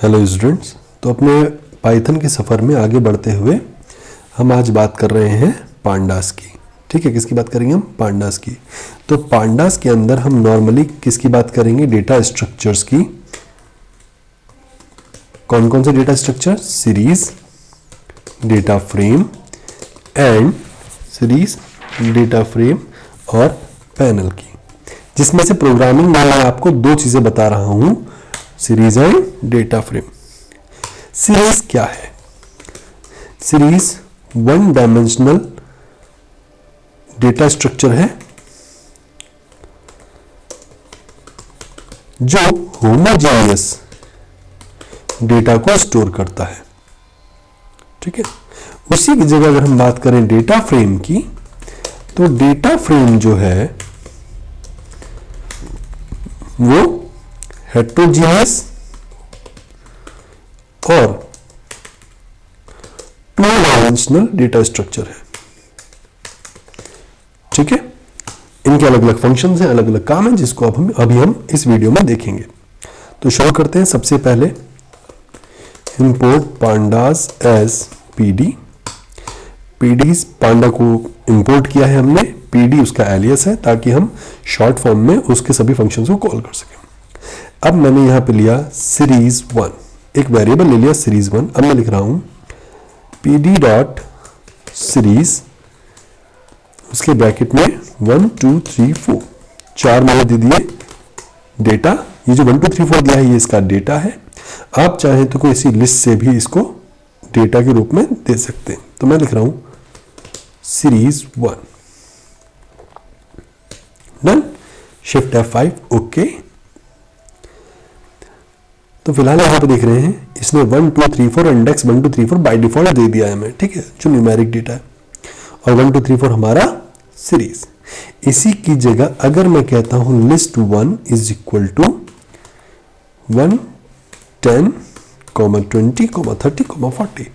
Hello students. तो अपने Python के सफ़र में आगे बढ़ते हुए हम आज बात कर रहे हैं पांडास की। ठीक है, किसकी बात करेंगे हम? पांडास की। तो पांडास के अंदर हम नॉर्मली किसकी बात करेंगे? डेटा स्ट्रक्चर्स की। कौन कौन से data structure? Series, data frame and series, data frame और पैनल की, जिसमें से प्रोग्रामिंग में मैं आपको दो चीजें बता रहा हूं, series and data frame. Series क्या है? Series one dimensional data structure है जो होमोजेनियस डेटा को स्टोर करता है। ठीक है, उसी की जगह अगर हम बात करें डेटा फ्रेम की, तो डेटा फ्रेम जो है वो हेट्रोजीनियस और टू डायमेंशनल डेटा स्ट्रक्चर है। ठीक है, इनके अलग अलग फंक्शंस हैं, अलग अलग काम हैं, जिसको अब अभी हम इस वीडियो में देखेंगे। तो शुरू करते हैं। सबसे पहले import pandas as pd. Pd panda को इंपोर्ट किया है हमने। पीडी उसका एलियस है ताकि हम शॉर्ट फॉर्म में उसके सभी फंक्शंस को कॉल कर सकें। अब मैंने यहां पे लिया सीरीज वन, एक वेरिएबल ले लिया सीरीज वन। अब मैं लिख रहा हूं पीडी डॉट सीरीज, उसके ब्रैकेट में 1 2 3 4 चार मैंने दे दिए डेटा। ये जो 1 2 3 4 दिया है ये इसका डेटा है। आप चाहें तो कोई इसी लिस्ट से भी इसको डेटा के रूप में दे सकते हैं। तो मैं लिख रहा हूं series one. Done. Shift F5 okay. तो फिलहाल यहां पे देख रहे हैं इसने 1 2 3 4 इंडेक्स 1 2 3 4 बाय डिफॉल्ट दे दिया है हमें। ठीक है, जो न्यूमेरिक डेटा है, और 1 2 3 4 हमारा सीरीज। इसी की जगह अगर मैं कहता हूं list one is equal to 1 10 20 30 40।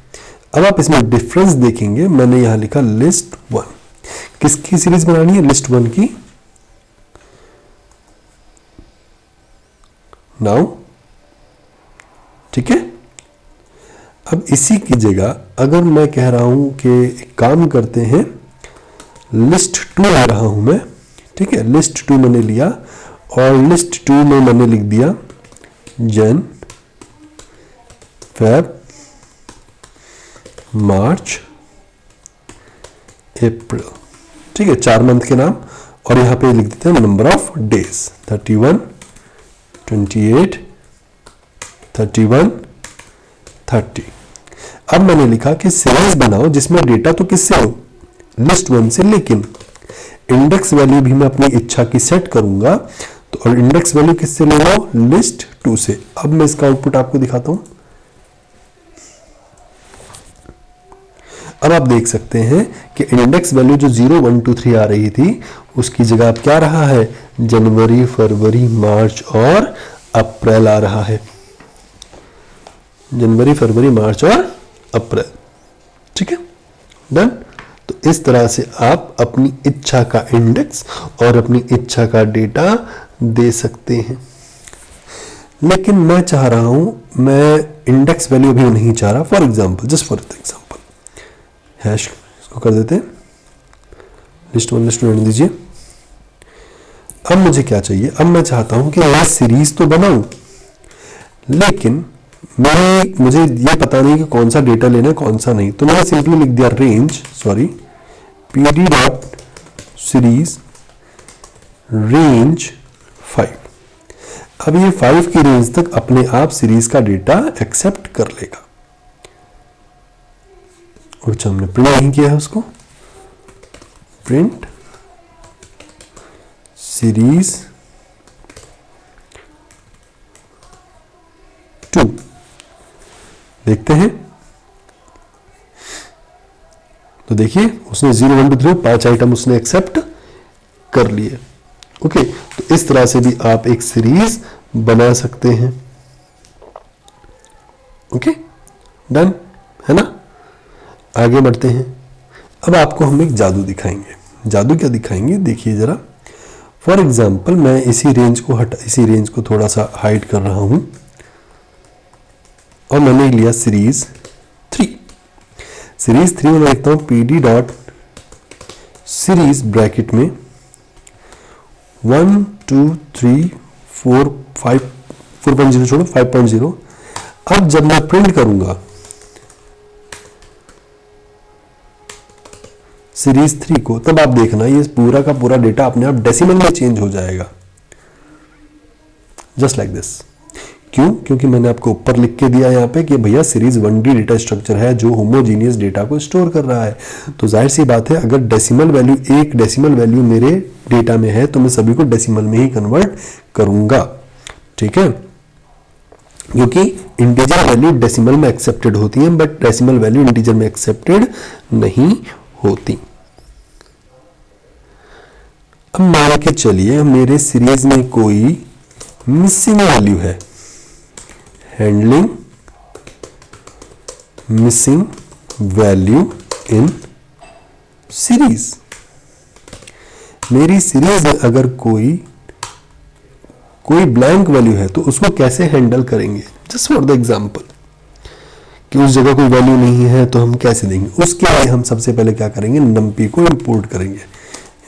अब आप इसमें डिफरेंस देखेंगे, मैंने यहां लिखा लिस्ट वन। किसकी सीरीज बनानी है? लिस्ट वन की। नाउ ठीक है। अब इसी की जगह अगर मैं कह रहा हूं कि एक काम करते हैं, लिस्ट टू ले रहा हूं मैं। ठीक है, लिस्ट टू मैंने लिया और लिस्ट टू में मैंने लिख दिया जन, फेब, मार्च, अप्रैल। ठीक है, 4 मंथ के नाम। और यहां पे लिख देते हैं नंबर ऑफ डेज 31 28 31 30। अब मैंने लिखा कि सीरीज बनाओ जिसमें डेटा तो किससे हो? लिस्ट वन से, लेकिन इंडेक्स वैल्यू भी मैं अपनी इच्छा की सेट करूंगा। तो और इंडेक्स वैल्यू किससे ले लो? लिस्ट टू से। अब मैं इसका आउटपुट आपको दिखाता हूं। अब आप देख सकते हैं कि इंडेक्स वैल्यू जो 0 1 2 3 आ रही थी, उसकी जगह अब क्या रहा है? जनवरी, फरवरी, मार्च और अप्रैल आ रहा है। जनवरी, फरवरी, मार्च और अप्रैल। ठीक है, डन। तो इस तरह से आप अपनी इच्छा का इंडेक्स और अपनी इच्छा का डेटा दे सकते हैं। लेकिन मैं चाह रहा हूं, मैं इंडेक्स वैल्यू भी नहीं चाह रहा। For example, just for example, hash इसको कर देते हैं, लिस्ट वन लिस्ट रहने दीजिए। अब मुझे क्या चाहिए? अब मैं चाहता हूं कि मैं सीरीज तो बनाऊं, लेकिन मुझे ये पता नहीं कि कौन सा डेटा लेना है कौन सा नहीं। तो मैंने सिंपली लिख दिया पीडी डॉट सीरीज रेंज 5। अब ये 5 की रेंज तक अपने आप सीरीज का डेटा एक्सेप्ट कर लेगा। और जो हमने प्रिंट नहीं किया है उसको, प्रिंट सीरीज 2 देखते हैं। तो देखिए उसने 0 1 2 3 5 आइटम उसने एक्सेप्ट कर लिए। ओके, तो इस तरह से भी आप एक सीरीज बना सकते हैं। ओके, डन है ना। आगे बढ़ते हैं। अब आपको हम एक जादू दिखाएंगे। जादू क्या दिखाएंगे? देखिए जरा। फॉर एग्जाम्पल मैं इसी रेंज को थोड़ा सा हाइड कर रहा हूं। और मैंने लिया सीरीज 3। सीरीज 3 में मैं लिखता हूं PD डॉट सीरीज ब्रैकेट में 1 2 3 4 5 4.0 छोड़ो 5.0। अब जब मैं प्रिंट करूंगा सीरीज 3 को, तब आप देखना ये पूरा का पूरा डेटा अपने आप डेसिमल में चेंज हो जाएगा, जस्ट लाइक दिस। क्यों? क्योंकि मैंने आपको ऊपर लिख के दिया यहाँ पे कि भैया सीरीज 1D डेटा स्ट्रक्चर है जो होमोजीनियस डेटा को स्टोर कर रहा है। तो जाहिर सी बात है, अगर डेसिमल वैल्यू, एक डेसिमल वैल्यू मेरे डेटा में है तो मैं सभी को डेसिमल में ही कन्वर्ट करूंगा, ठीक है? क्योंकि इंटीजर वैल्यू डेसिमल में एक्सेप्टेड होती है, बट डेसिमल वैल्यू इंटीजर में एक्सेप्टेड नहीं होती। अब मान के चलिए मेरे सीरीज में कोई मिसिंग वैल्यू है, handling missing value in series. मेरी सीरीज में अगर कोई ब्लैंक वैल्यू है तो उसको कैसे हैंडल करेंगे? जस्ट फॉर द एग्जांपल कि उस जगह कोई वैल्यू नहीं है तो हम कैसे देंगे? उसके लिए हम सबसे पहले क्या करेंगे, numpy को इंपोर्ट करेंगे।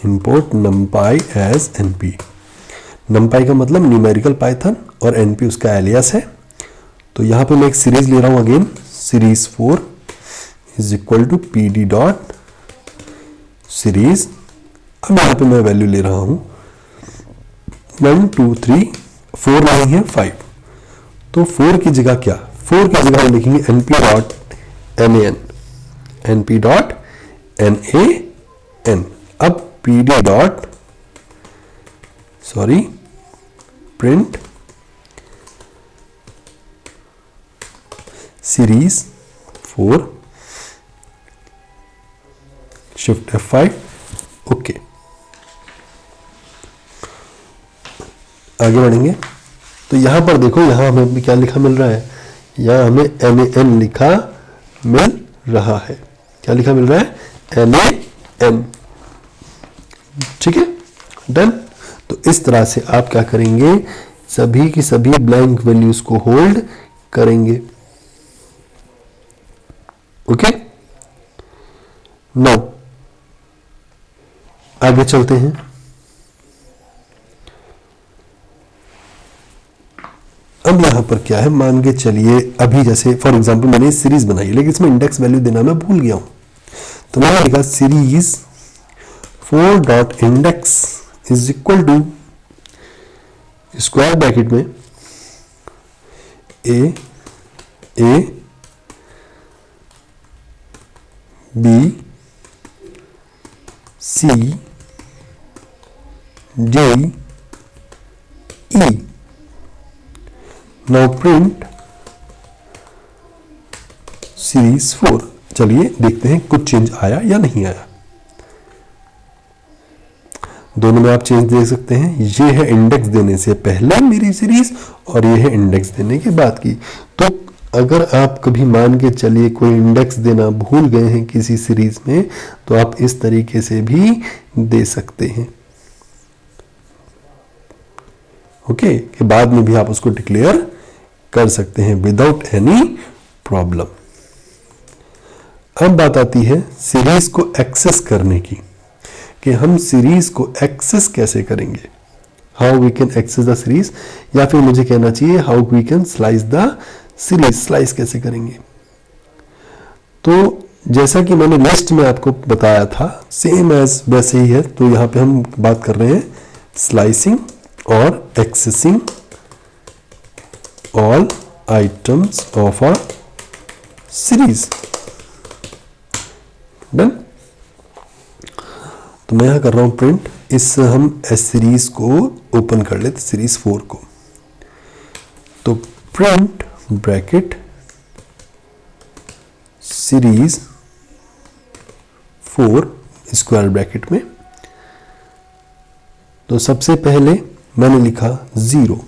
Import numpy as np। numpy का मतलब न्यूमेरिकल पाइथन और np उसका एलियास है। तो यहां पे मैं एक सीरीज ले रहा हूं, again series 4 is equal to PD dot series. अब यहां पे मैं वैल्यू ले रहा हूं 1 2 3 4 नहीं है 5, तो 4 की जगह क्या, 4 की जगह हम लिखेंगे np dot nan, np dot nan। अब PD dot print series 4 shift F5, okay. आगे बढ़ेंगे तो यहां पर देखो, यहां हमें क्या लिखा मिल रहा है, यहां हमें NaN लिखा मिल रहा है। क्या लिखा मिल रहा है? NaN, ठीक है, डन। तो इस तरह से आप क्या करेंगे, सभी की सभी ब्लैंक वैल्यूज को होल्ड करेंगे, ओके। नाउ आगे चलते हैं। अब यहां पर क्या है, मान के चलिए अभी जैसे फॉर एग्जांपल मैंने सीरीज बनाई लेकिन इसमें इंडेक्स वैल्यू देना मैं भूल गया हूं, तो मैंने लिखा series 4 dot index is equal to square bracket में A B C D E। Now print series 4। चलिए देखते हैं कुछ चेंज आया या नहीं आया। दोनों में आप चेंज देख सकते हैं। ये है इंडेक्स देने से पहले मेरी सीरीज और ये है इंडेक्स देने के बाद की। तो अगर आप कभी मान के चलिए कोई इंडेक्स देना भूल गए हैं किसी सीरीज में, तो आप इस तरीके से भी दे सकते हैं, ओके, कि बाद में भी आप उसको डिक्लेयर कर सकते हैं विदाउट एनी प्रॉब्लम। अब बात आती है सीरीज को एक्सेस करने की, कि हम सीरीज को एक्सेस कैसे करेंगे, how we can access the series, या फिर मुझे कहना चाहिए how we can slice the series, slice कैसे करेंगे। तो जैसा कि मैंने लिस्ट में आपको बताया था, सेम एज वैसे ही है। तो यहां पे हम बात कर रहे हैं स्लाइसिंग और accessing all items of a series, done. तो मैं यहां कर रहा हूं प्रिंट, इस हम एस सीरीज को ओपन कर लेते, सीरीज 4 को। तो print Brackett series 4 square bracket में। तो सबसे पहले मैंने लिखा 0,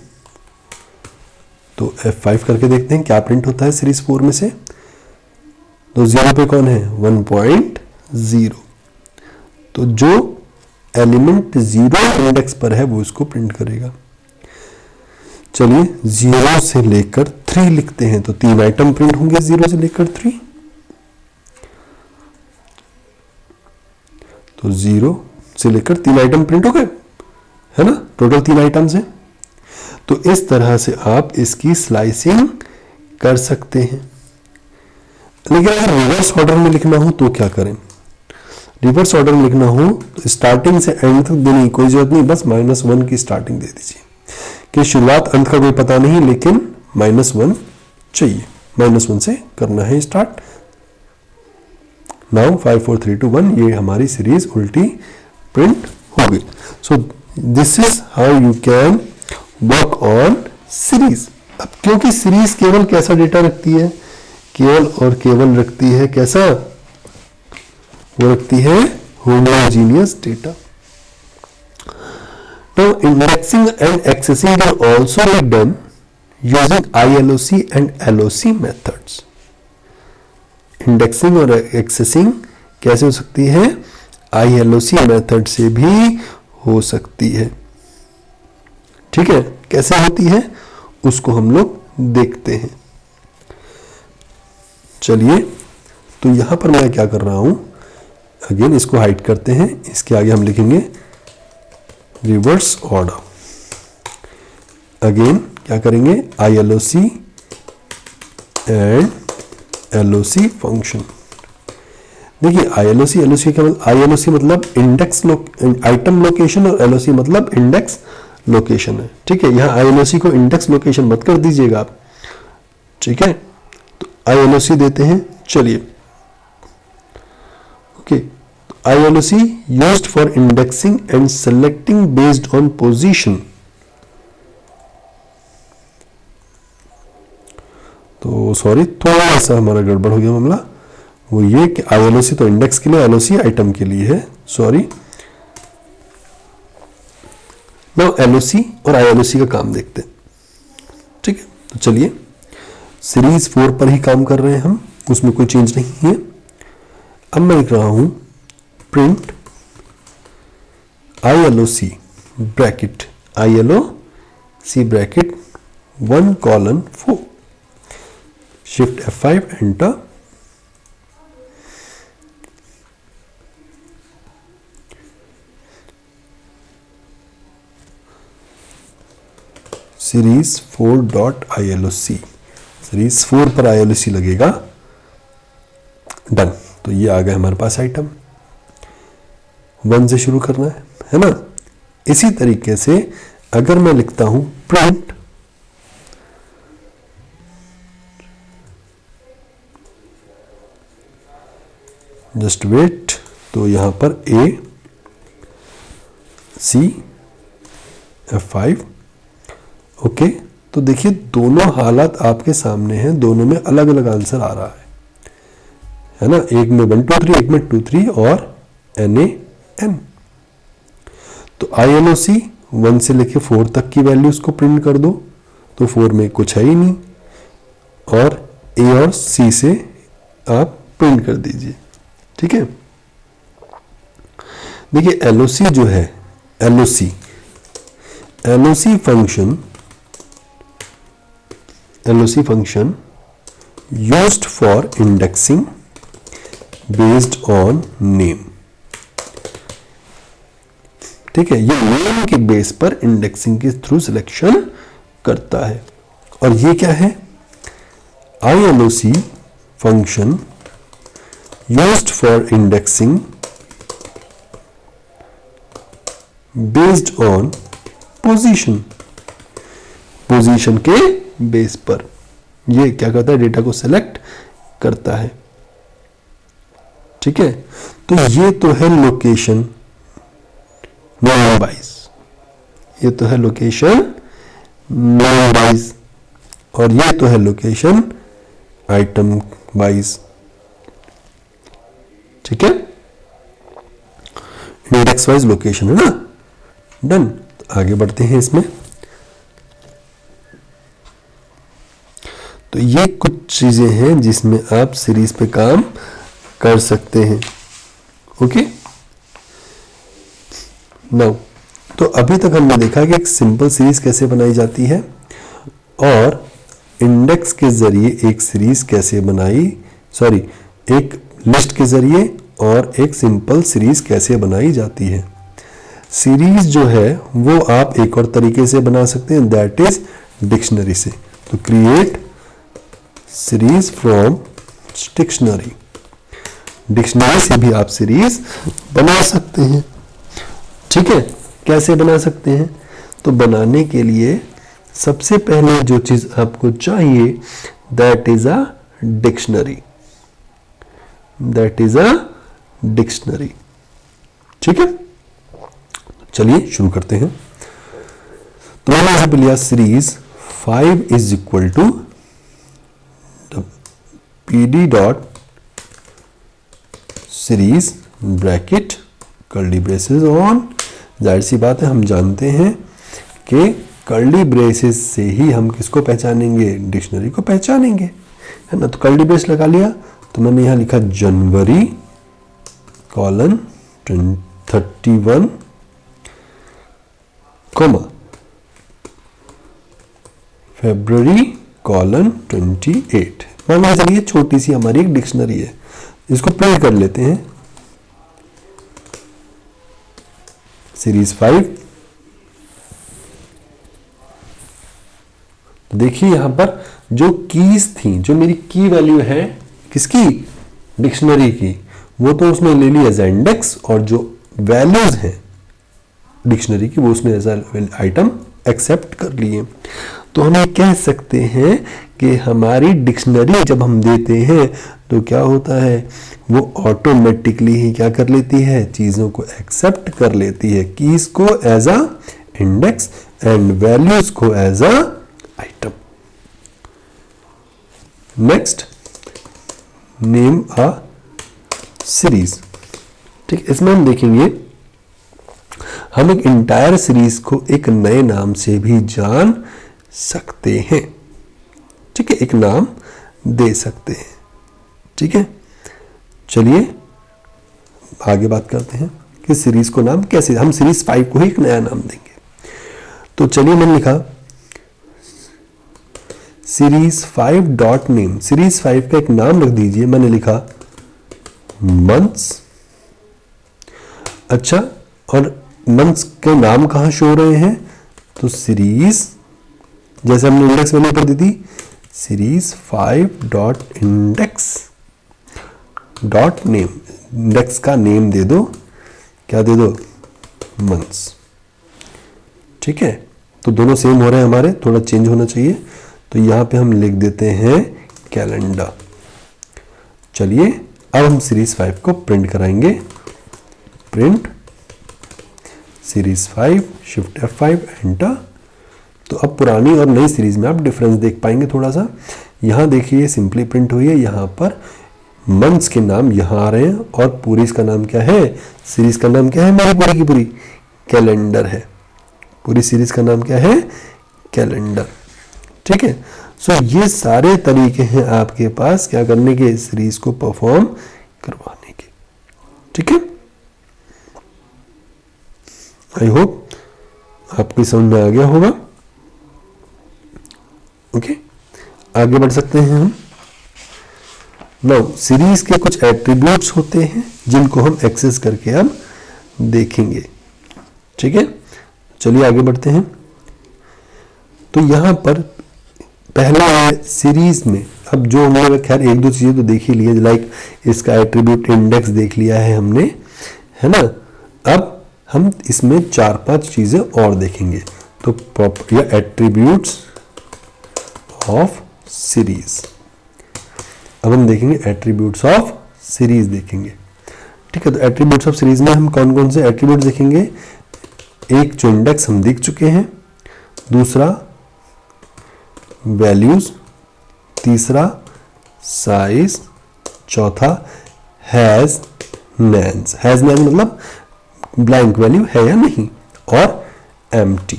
तो F5 करके देखते हैं क्या प्रिंट होता है सीरीज 4 में से। तो 0 पे कौन है, 1.0। तो जो एलिमेंट 0 इंडेक्स पर है वो इसको प्रिंट करेगा। चलिए 0 से लेकर 3 लिखते हैं तो 3 आइटम प्रिंट होंगे 0 से लेकर 3। तो 0 से लेकर 3 आइटम प्रिंट हो गए, है ना, टोटल 3 आइटम्स हैं। तो इस तरह से आप इसकी स्लाइसिंग कर सकते हैं। लेकिन अगर रिवर्स ऑर्डर में लिखना हो तो क्या करें? रिवर्स ऑर्डर में लिखना हो तो स्टार्टिंग से एंड तक देने की कोई जरूरत नहीं, बस -1 की स्टार्टिंग दे दीजिए कि शुरुआत अंत का कोई पता नहीं, लेकिन -1 चाहिए, -1 से करना है स्टार्ट। नाउ 5 4 3 2 1 ये हमारी सीरीज उल्टी प्रिंट हो गई। So this is how you can work on series. अब क्योंकि सीरीज केवल कैसा डेटा रखती है, केवल और केवल रखती है कैसा, वो रखती है homogeneous data. Now indexing and accessing can also be done using ILOC and LOC methods. Indexing और एक्सेसिंग कैसे हो सकती है? ILOC मेथड से भी हो सकती है। ठीक है, कैसे होती है उसको हम लोग देखते हैं। चलिए, तो यहां पर मैं क्या कर रहा हूं, अगेन इसको हाइड करते हैं, इसके आगे हम लिखेंगे रिवर्स ऑर्डर। अगेन क्या करेंगे, ILOC एंड LOC फंक्शन। देखिए ILOC LOC क्या मतलब, ILOC मतलब इंडेक्स आइटम लोकेशन और LOC मतलब इंडेक्स लोकेशन है। ठीक है, यहां ILOC को इंडेक्स लोकेशन मत कर दीजिएगा आप। ठीक है, तो ILOC देते हैं। चलिए, okay, ILOC used for indexing and selecting based on position। तो सॉरी, थोड़ा सा हमारा गड़बड़ हो गया मामला। वो ये कि ILOC तो इंडेक्स के लिए, LOC आइटम के लिए है, सॉरी। नाउ LOC और ILOC का काम देखते हैं। ठीक है, तो चलिए, सीरीज 4 पर ही काम कर रहे हैं हम, उसमें कोई चेंज नहीं है। अब मैं लिख रहा हूं print ILOC bracket ILOC bracket 1:4, shift F5 enter. Series 4.ILOC, series 4 पर ILOC लगेगा। डन। तो ये आ गया हमारे पास आइटम, 1 से शुरू करना है ना। इसी तरीके से अगर मैं लिखता हूं प्रिंट जस्ट वेट, तो यहां पर AC F5, ओके। तो देखिए दोनों हालात आपके सामने हैं, दोनों में अलग अलग आंसर आ रहा है ना। एक में 1 2 3, एक में 2 3 और NaN। तो ILOC 1 से लेके 4 तक की वैल्यूज को प्रिंट कर दो, तो 4 में कुछ है ही नहीं, और A और C से आप प्रिंट कर दीजिए। ठीक है, देखिए LOC जो है, LOC function used for indexing based on name. ठीक है, ये नेम के बेस पर इंडेक्सिंग के थ्रू सिलेक्शन करता है। और ये क्या है, ILOC function used for indexing based on position, position के बेस पर ये क्या करता है, डेटा को सेलेक्ट करता है। ठीक है, तो ये तो है लोकेशन नॉन वाइज, ये तो है लोकेशन नॉन वाइज, और ये तो है लोकेशन आइटम वाइज। ठीक है, इंडेक्स वाइज लोकेशन है ना। डन। आगे बढ़ते हैं इसमें। तो ये कुछ चीजें हैं जिसमें आप सीरीज पे काम कर सकते हैं। ओके, नाउ तो अभी तक हमने देखा कि एक सिंपल सीरीज कैसे बनाई जाती है और इंडेक्स इंडेक्स के जरिए एक सीरीज कैसे बनाई, सॉरी एक लिस्ट के जरिए और एक सिंपल सीरीज कैसे बनाई जाती है। सीरीज जो है वो आप एक और तरीके से बना सकते हैं, दैट इज डिक्शनरी से। तो create series from dictionary, dictionary से भी आप सीरीज बना सकते हैं। ठीक है, कैसे बना सकते हैं? तो बनाने के लिए सबसे पहले जो चीज आपको चाहिए that is a dictionary, that is a dictionary. ठीक है, चलिए शुरू करते हैं। तो मैंने यहां पे लिया series 5 is equal to pd dot series bracket curly braces on. जाहिर सी बात है, हम जानते हैं कि कर्ली ब्रेसेस से ही हम किसको पहचानेंगे, डिक्शनरी को पहचानेंगे, है ना। तो कर्ली ब्रेस लगा लिया, तो मैंने यहां लिखा जनवरी कॉलन 31 कॉमा फरवरी कॉलन 28। मान लीजिए चलिए छोटी सी हमारी एक डिक्शनरी है, इसको प्रिंट कर लेते हैं। सीरीज 5, देखिए यहां पर जो कीज थी, जो मेरी की वैल्यू है किसकी, डिक्शनरी की, वो तो उसने ले ली एज इंडेक्स, और जो वैल्यूज हैं डिक्शनरी की वो उसने एज आइटम एक्सेप्ट कर लिए। तो हम ये कह सकते हैं कि हमारी डिक्शनरी जब हम देते हैं तो क्या होता है, वो ऑटोमेटिकली ही क्या कर लेती है, चीजों को एक्सेप्ट कर लेती है, कीज को as a index and values को as a item. Next, name a series. ठीक, इसमें हम देखेंगे हम एक इंटायर सीरीज को एक नए नाम से भी जान सकते हैं। ठीक है, एक नाम दे सकते हैं। ठीक है, चलिए आगे बात करते हैं कि सीरीज को नाम कैसे, हम सीरीज 5 को ही एक नया नाम देंगे। तो चलिए मैंने लिखा सीरीज 5 डॉट नेम, सीरीज 5 का एक नाम रख दीजिए। मैंने लिखा मंथ्स। अच्छा, और मंथ्स के नाम कहां शो हो रहे हैं, तो सीरीज, जैसे हमने इंडेक्स वैल्यू पर दी थी, series 5 dot index dot name, index का नेम दे दो, क्या दे दो, मंथ्स। ठीक है, तो दोनों सेम हो रहे हैं हमारे, थोड़ा चेंज होना चाहिए, तो यहां पे हम लिख देते हैं कैलेंडर। चलिए अब हम सीरीज 5 को प्रिंट कराएंगे, print series 5, shift F5, enter. तो अब पुरानी और नई सीरीज में आप डिफरेंस देख पाएंगे थोड़ा सा। यहां देखिए सिंपली प्रिंट हुई है, यहां पर मंथ्स के नाम यहां आ रहे हैं, और पूरी इसका नाम क्या है, सीरीज का नाम क्या है, मेरी पूरी की पूरी कैलेंडर है। पूरी सीरीज का नाम क्या है, कैलेंडर। ठीक है, सो ये सारे तरीके हैं आपके पास क्या करने के, सीरीज को परफॉर्म करवाने के। ठीक है, आई होप आपकी समझ में आ गया होगा। ओके, आगे बढ़ सकते हैं हम। नाउ सीरीज के कुछ एट्रीब्यूट्स होते हैं जिनको हम एक्सेस करके अब देखेंगे। ठीक है, चलिए आगे बढ़ते हैं। तो यहां पर पहला है सीरीज में, अब जो हमने खैर एक दो चीजें तो देख ही ली है, लाइक इसका एट्रीब्यूट इंडेक्स देख लिया है हमने, है ना। अब हम इसमें 4-5 चीजें और देखेंगे। तो या एट्रीब्यूट्स ऑफ सीरीज, अब हम देखेंगे एट्रीब्यूट्स ऑफ सीरीज देखेंगे। ठीक है, तो एट्रीब्यूट्स ऑफ सीरीज में हम कौन कौन से एट्रीब्यूट देखेंगे, एक जो इंडेक्स हम देख चुके हैं, दूसरा वैल्यूज, तीसरा साइज, चौथा हैज नैन्स, हैज नैन मतलब ब्लैंक वैल्यू है या नहीं, और एम्प्टी।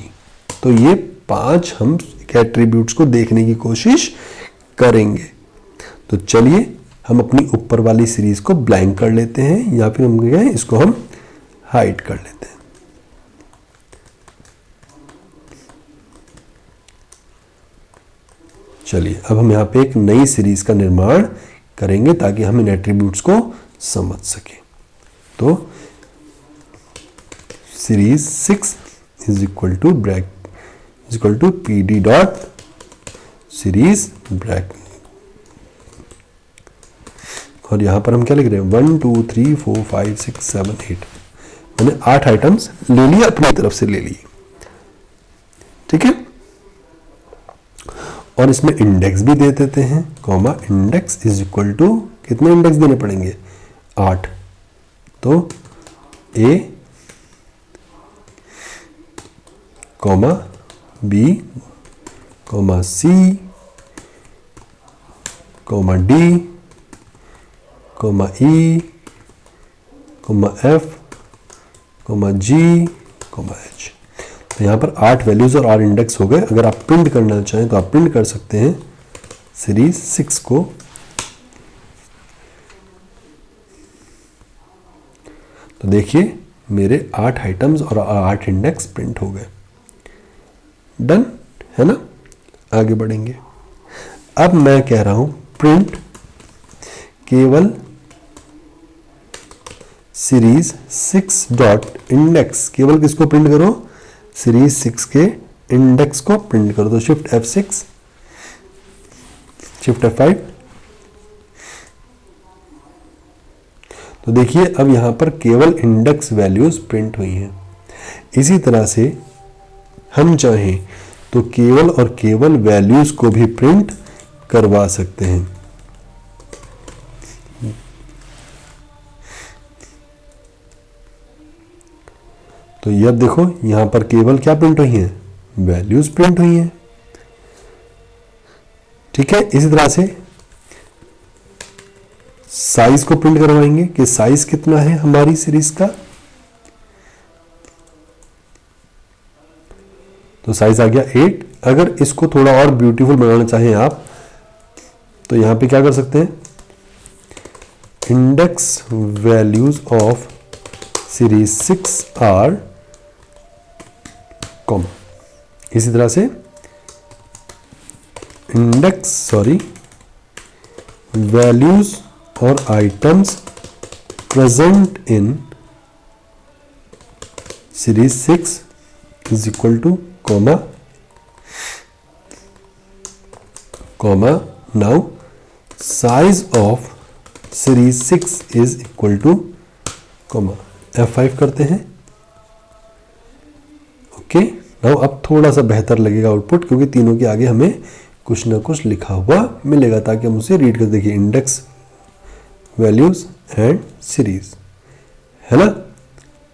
तो ये 5 हम एट्रीब्यूट्स को देखने की कोशिश करेंगे। तो चलिए हम अपनी ऊपर वाली सीरीज को ब्लैंक कर लेते हैं, या फिर हम क्या है, इसको हम हाइड कर लेते हैं। चलिए अब हम यहाँ पे एक नई सीरीज का निर्माण करेंगे ताकि हम इन एट्रीब्यूट्स को समझ सकें। तो series 6 is equal to P D dot series brack, और यहां पर हम क्या लिख रहे हैं 1 2 3 4 5 6 7 8, मैंने 8 आइटम्स ले लिए, अपनी तरफ से ले लिए। ठीक है, और इसमें इंडेक्स भी दे देते हैं, comma index is equal to, कितने इंडेक्स देने पड़ेंगे 8, तो a comma b comma c comma d comma e comma f comma g comma h. तो यहाँ पर 8 वैल्यूज और 8 इंडेक्स हो गए। अगर आप प्रिंट करना चाहें तो आप प्रिंट कर सकते हैं सीरीज 6 को। तो देखिए मेरे 8 आइटम्स और 8 इंडेक्स प्रिंट हो गए। डन है ना, आगे बढ़ेंगे। अब मैं कह रहा हूं प्रिंट केवल सीरीज 6 डॉट इंडेक्स, केवल किसको प्रिंट करो, सीरीज 6 के इंडेक्स को प्रिंट कर दो। Shift F6, shift F5। तो देखिए अब यहां पर केवल इंडेक्स वैल्यूज प्रिंट हुई हैं। इसी तरह से हम चाहें तो केवल और केवल वैल्यूज को भी प्रिंट करवा सकते हैं। तो ये अब देखो यहां पर केवल क्या प्रिंट हुई है, वैल्यूज प्रिंट हुई हैं। ठीक है, इसी तरह से साइज को प्रिंट करवाएंगे कि साइज कितना है हमारी सीरीज का। तो साइज आ गया 8। अगर इसको थोड़ा और ब्यूटीफुल बनाना चाहें आप तो यहां पे क्या कर सकते हैं, index values of series 6 R comma, इसी तरह से वैल्यूज और items present in series 6 is equal two comma now size of series 6 is equal two comma F5 करते हैं। ओके, नाउ अब थोड़ा सा बेहतर लगेगा आउटपुट, क्योंकि तीनों के आगे हमें कुछ ना कुछ लिखा हुआ मिलेगा ताकि हम उसे रीड कर देखिए। इंडेक्स वैल्यूज एंड सीरीज, है ना।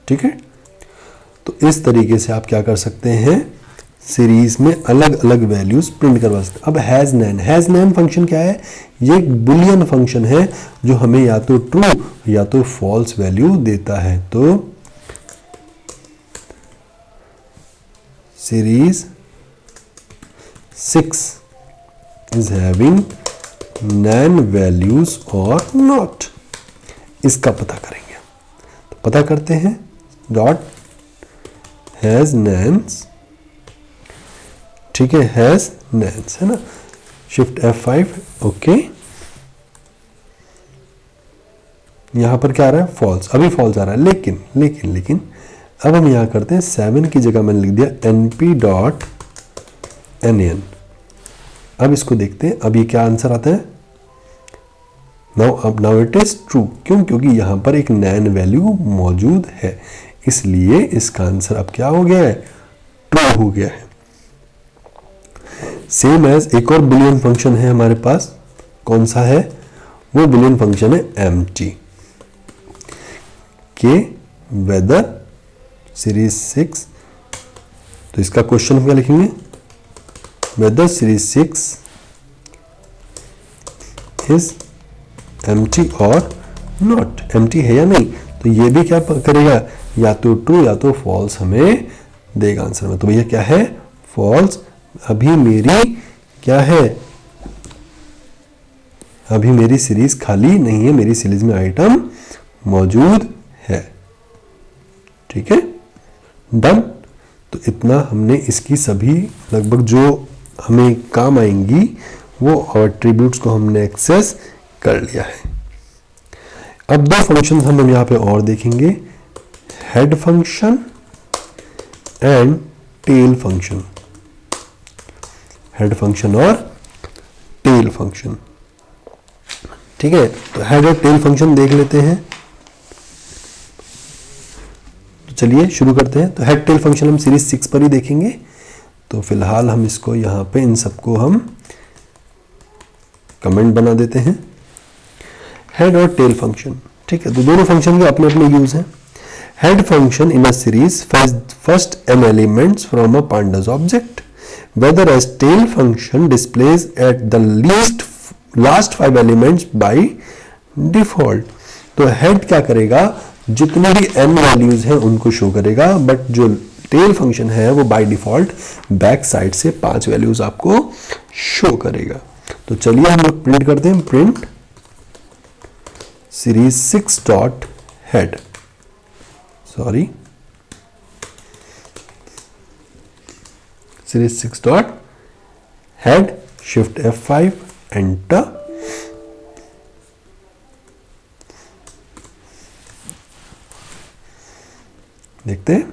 ठीक है, तो इस तरीके से आप क्या कर सकते हैं, सीरीज में अलग अलग वैल्यूज प्रिंट करवा सकते हैं। अब हैज नैन फंक्शन क्या है, ये एक बुलियन फंक्शन है जो हमें या तो ट्रू या तो फॉल्स वैल्यू देता है। तो series 6 is having NaN values और नॉट, इसका पता करेंगे। तो पता करते हैं डॉट हैज नैन्स, ठीक है, हैज नैन्स है ना, शिफ्ट F5। ओके, यहां पर क्या आ रहा है, फॉल्स, अभी फॉल्स आ रहा है। लेकिन अब हम यहां करते हैं 7 की जगह मैंने लिख दिया np डॉट nn। अब इसको देखते हैं, अब ये क्या आंसर आता है, नाउ इट इज ट्रू। क्यों, क्योंकि यहां पर एक नैन वैल्यू मौजूद है, इसलिए इसका आंसर अब क्या हो गया है, ट्रू हो गया है। सेम एज एक और बुलियन फंक्शन है हमारे पास, कौन सा है, वो बुलियन फंक्शन है empty के वेदर सीरीज 6। तो इसका क्वेश्चन हम क्या लिखेंगे, वेदर सीरीज 6 इज empty और नॉट, empty है या नहीं। तो ये भी क्या करेगा, या तो ट्रू या तो फॉल्स हमें देगा आंसर में। तो भैया क्या है, फॉल्स। अभी मेरी क्या है, अभी मेरी सीरीज खाली नहीं है, मेरी सीरीज में आइटम मौजूद है। ठीक है, डन। तो इतना हमने इसकी सभी लगभग जो हमें काम आएंगी वो एट्रीब्यूट्स को हमने एक्सेस कर लिया है। अब दो फंक्शन हम यहाँ पे और देखेंगे, head function and tail function. Head function और टेल फंक्शन, ठीक है। तो हेड और टेल फंक्शन देख लेते हैं। तो चलिए शुरू करते हैं। तो हेड टेल फंक्शन हम सीरीज 6 पर ही देखेंगे। तो फिलहाल हम इसको यहाँ पे इन सबको हम कमेंट बना देते हैं, हेड और टेल फंक्शन, ठीक है। तो दोनों फंक्शन के अपने अपने यूज हैं। Head function in a series first n elements from a pandas object, whether as tail function displays at the least last 5 elements by default। तो हेड क्या करेगा, जितने भी n वैल्यूज हैं उनको शो करेगा, बट जो टेल फंक्शन है वो बाय डिफॉल्ट बैक साइड से 5 वैल्यूज आपको शो करेगा। तो चलिए हम लोग प्रिंट करते हैं, print series 6 dot head, sorry series 6 dot head, shift F5 enter. देखते हैं,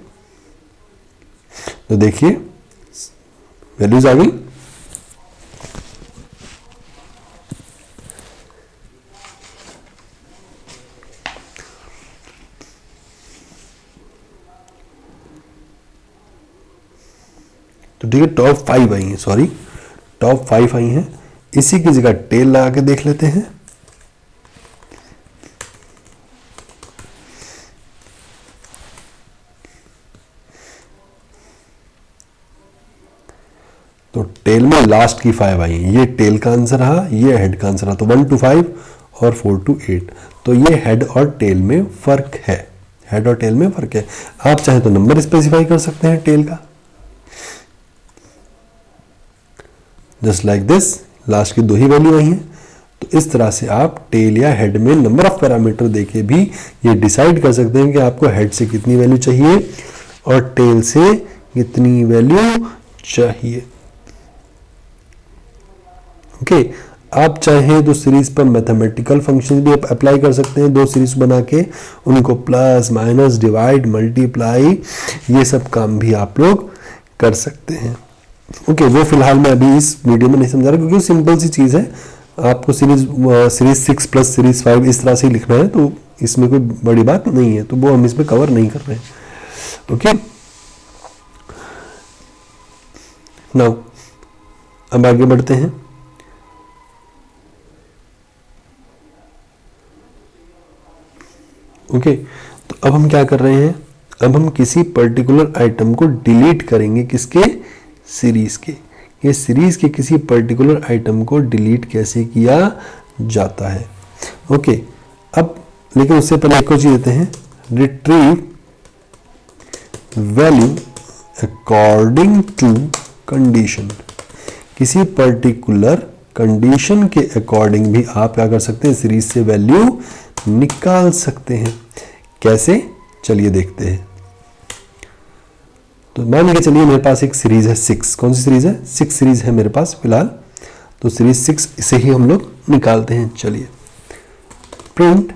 तो देखिए वैल्यूज आ गई। तो ठीक है, टॉप 5 आई हैं, सॉरी टॉप 5 आई हैं। इसी की जगह टेल लगा के देख लेते हैं। तो टेल में लास्ट की 5 आई हैं। ये टेल का आंसर रहा, ये हेड का आंसर रहा। तो 1 to 5 और 4 to 8। तो ये हेड और टेल में फर्क है, हेड और टेल में फर्क है। आप चाहे तो नंबर स्पेसिफाई कर सकते हैं टेल का, जस्ट लाइक दिस, लास्ट की 2 ही वैल्यू आई हैं। तो इस तरह से आप टेल या हेड में नंबर ऑफ पैरामीटर देके भी ये डिसाइड कर सकते हैं कि आपको हेड से कितनी वैल्यू चाहिए और टेल से कितनी वैल्यू चाहिए। ओके, आप चाहें तो सीरीज पर मैथमेटिकल फंक्शन भी अप्लाई कर सकते हैं। 2 सीरीज बना के उनको प्लस माइनस डिवाइड मल्टीप्लाई ये सब काम भी आप लोग कर सकते हैं। ओके, वो फिलहाल मैं अभी इस वीडियो में नहीं समझा रहा, क्योंकि सिंपल सी चीज़ है। आपको सीरीज 6 प्लस सीरीज 5 इस तरह से ही लिखना है, तो इसमें कोई बड़ी बात नहीं है, तो वो हम इसमें कवर नहीं कर रहे हैं। ओके, नाउ अब आगे बढ़ते हैं। ओके, तो अब हम क्या कर रहे हैं, अब हम किसी पर्टिकुलर आइटम को डिलीट करेंगे, किसके, सीरीज के। ये सीरीज के किसी पर्टिकुलर आइटम को डिलीट कैसे किया जाता है। ओके, अब लेकिन उससे पहले एक और चीज देते हैं, retrieve value according to condition. किसी पर्टिकुलर कंडीशन के अकॉर्डिंग भी आप क्या कर सकते हैं, सीरीज से वैल्यू निकाल सकते हैं। कैसे, चलिए देखते हैं। तो मान के चलिए मेरे पास एक सीरीज है 6। कौन सी सीरीज है, 6 सीरीज है मेरे पास फिलहाल। तो सीरीज 6 इसे ही हम लोग निकालते हैं। चलिए प्रिंट,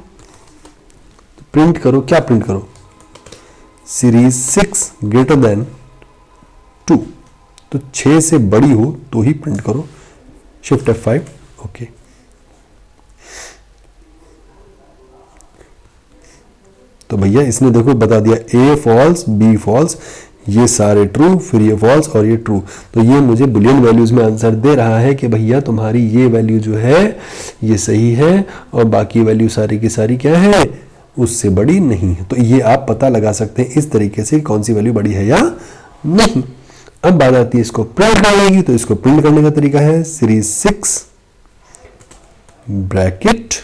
प्रिंट करो, क्या प्रिंट करो, सीरीज 6 ग्रेटर देन 2। तो 6 से बड़ी हो तो ही प्रिंट करो, शिफ्ट F5। ओके, तो भैया इसने देखो बता दिया A फॉल्स, B फॉल्स, ये सारे ट्रू, फिर ये फॉल्स और ये ट्रू। तो ये मुझे बुलियन वैल्यूज में आंसर दे रहा है कि भैया तुम्हारी ये वैल्यू जो है ये सही है और बाकी वैल्यू सारी की सारी क्या है, उससे बड़ी नहीं है। तो ये आप पता लगा सकते हैं इस तरीके से कौन सी वैल्यू बड़ी है या नहीं। अब बात आती है इसको प्रिंट करने की। तो इसको प्रिंट करने का तरीका है series 6 Brackett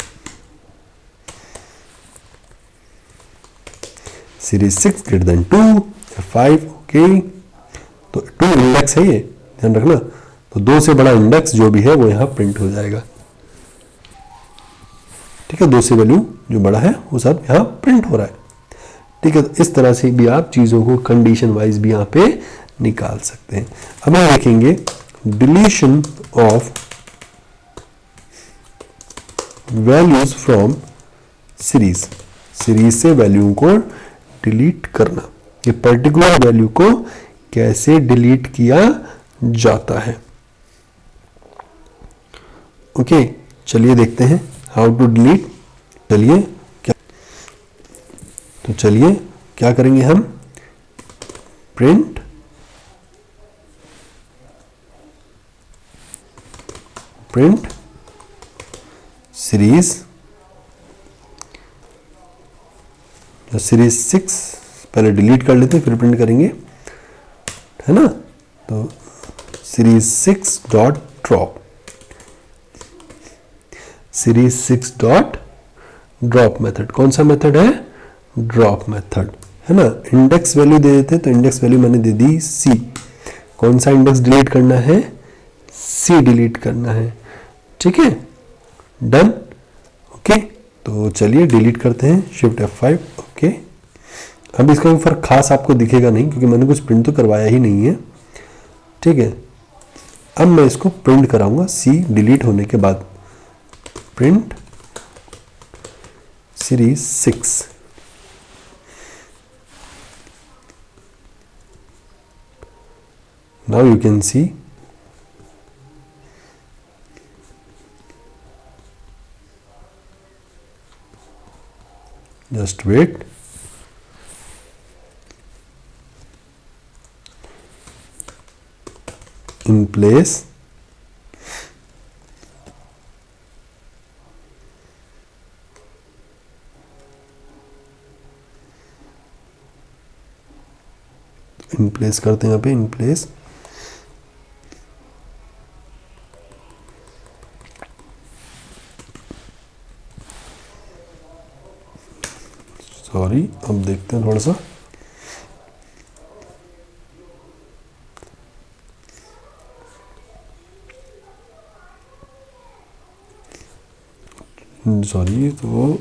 series 6 greater than 2 5। Okay, तो 2 इंडेक्स है, ये ध्यान रखना। तो 2 से बड़ा इंडेक्स जो भी है वो यहां प्रिंट हो जाएगा, ठीक है। 2 से वैल्यू जो बड़ा है वो सब यहां प्रिंट हो रहा है, ठीक है। तो इस तरह से भी आप चीजों को कंडीशन वाइज भी यहां पे निकाल सकते हैं। अब हम देखेंगे deletion of values from series, series से वैल्यू को डिलीट करना। ये पर्टिकुलर वैल्यू को कैसे डिलीट किया जाता है। ओके, चलिए देखते हैं हाउ टू डिलीट। चलिए क्या करेंगे हम, प्रिंट सीरीज, सीरीज 6 पहले डिलीट कर लेते हैं फिर प्रिंट करेंगे, है ना। तो series 6 dot drop, series 6 dot drop method, कौन सा मेथड है, ड्रॉप मेथड, है ना। इंडेक्स वैल्यू दे देते, तो इंडेक्स वैल्यू मैंने दे दी सी। कौन सा इंडेक्स डिलीट करना है, सी डिलीट करना है, ठीक है, डन। ओके, तो चलिए डिलीट करते हैं, शिफ्ट F5। ओके, अब इसका कोई फर्क खास आपको दिखेगा नहीं क्योंकि मैंने कुछ प्रिंट तो करवाया ही नहीं है, ठीक है। अब मैं इसको प्रिंट कराऊंगा सी डिलीट होने के बाद, print series 6। Now you can see just wait, in place, in place करते हैं यहाँ पे, इन प्लेस, सॉरी, अब देखते हैं थोड़ा सा, सॉरी, तो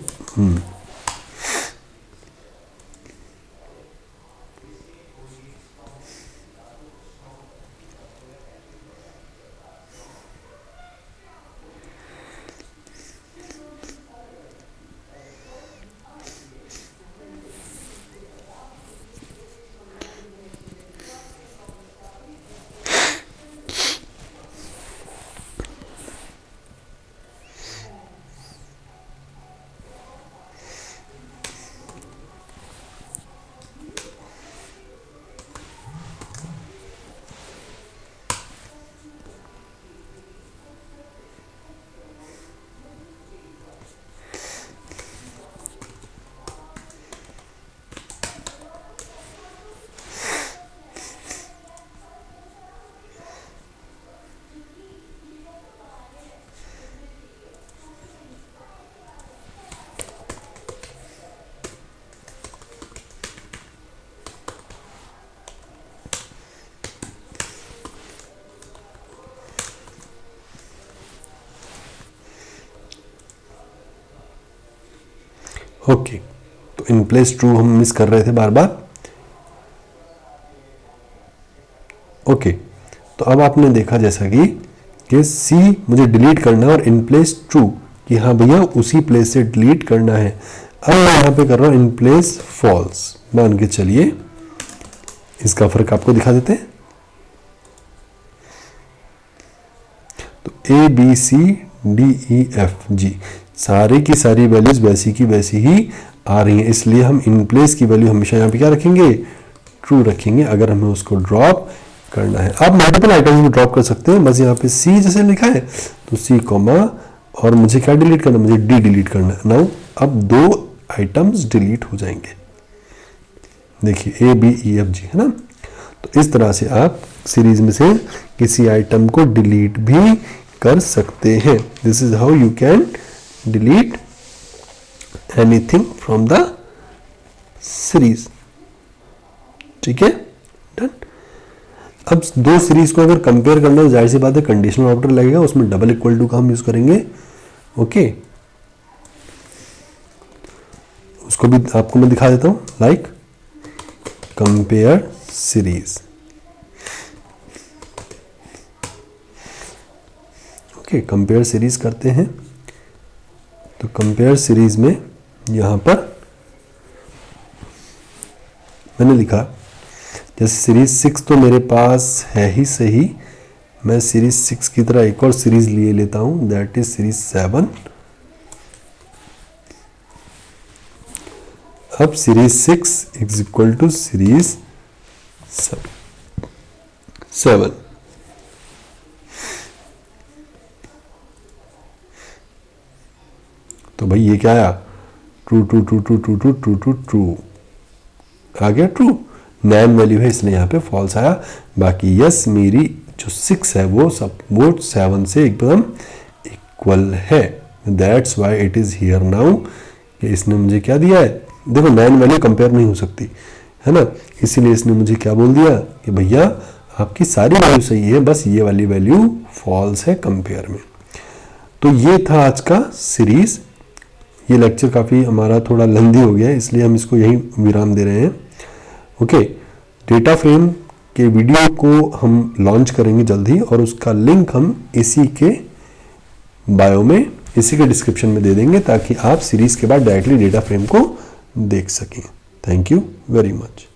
ओके, तो इन प्लेस ट्रू हम मिस कर रहे थे बार बार। ओके, तो अब आपने देखा जैसा कि सी मुझे डिलीट करना है और इन प्लेस ट्रू, कि हाँ भैया उसी प्लेस से डिलीट करना है। अब मैं यहाँ पे कर रहा हूँ इन प्लेस फॉल्स, मान के चलिए इसका फर्क आपको दिखा देते हैं। तो ABCDEFG सारी की सारी वैल्यूज वैसी की वैसी ही आ रही हैं, इसलिए हम इन प्लेस की वैल्यू हमेशा यहाँ पे क्या रखेंगे, ट्रू रखेंगे अगर हमें उसको ड्रॉप करना है। आप मल्टीपल आइटम्स में ड्रॉप कर सकते हैं, बस यहाँ पे सी जैसे लिखा है तो सी कॉमा, और मुझे क्या डिलीट करना, मुझे डी डिलीट करना है। नाउ अब 2 आइटम्स डिलीट हो जाएंगे, देखिए ABEFG, है ना। तो इस तरह से आप सीरीज में से किसी आइटम को डिलीट भी कर सकते हैं। This is how you can delete anything from the series, ठीक है, डन। अब 2 सीरीज को अगर कंपेयर करना है, जाहिर सी बात है कंडीशनल ऑपरेटर लगेगा, उसमें डबल इक्वल टू का हम यूज करेंगे। ओके, उसको भी आपको मैं दिखा देता हूं, like compare series. Okay, compare series करते हैं, तो कंपेयर सीरीज में यहां पर मैंने लिखा जैसे सीरीज 6 तो मेरे पास है ही सही, मैं सीरीज 6 की तरह एक और सीरीज लिए लेता हूं, दैट इज सीरीज 7। अब series 6 is equal to series 7। तो भाई ये क्या आया, true true true true true true true true true आ गया ट्रू। नैन वैल्यू है इसलिए यहाँ पे फॉल्स आया। बाकी यस मेरी जो 6 है वो 7 से एकदम इक्वल है, that's why it is here now. इसने मुझे क्या दिया है, देखो नैन वैल्यू कंपेयर नहीं हो सकती है ना, इसीलिए इसने मुझे क्या बोल दिया कि भैया आपकी सारी वैल्यू सही है, बस ये वाली वैल्यू फॉल्स है कंपेयर में। तो ये था आज का सीरीज। ये लेक्चर काफ़ी हमारा थोड़ा लंबी हो गया है, इसलिए हम इसको यहीं विराम दे रहे हैं। ओके, डेटा फ्रेम के वीडियो को हम लॉन्च करेंगे जल्द ही, और उसका लिंक हम इसी के बायो में, इसी के डिस्क्रिप्शन में दे देंगे, ताकि आप सीरीज के बाद डायरेक्टली डेटा फ्रेम को देख सकें। Thank you very much.